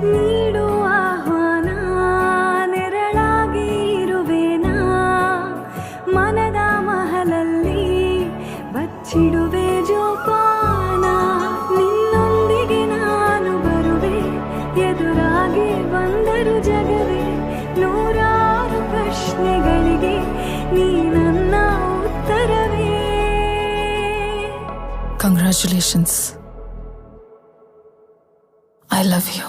ನೀಡು ಆಹ್ವಾನ ನೆರಳಾಗಿ ಇರುವೆನಾ ಮನದ ಮಹಲಲ್ಲಿ ಬಚ್ಚಿಡುವೆ ಜೋಪಾನ ನಿನ್ನೊಂದಿಗೆ ನಾನು ಬರುವೆ ಎದುರಾಗಿ ಬಂದರು ಜಗವೇ ನೂರಾರು ಪ್ರಶ್ನೆಗಳಿಗೆ ನೀ ನನ್ನ ಉತ್ತರವೇ. Congratulations. I love you.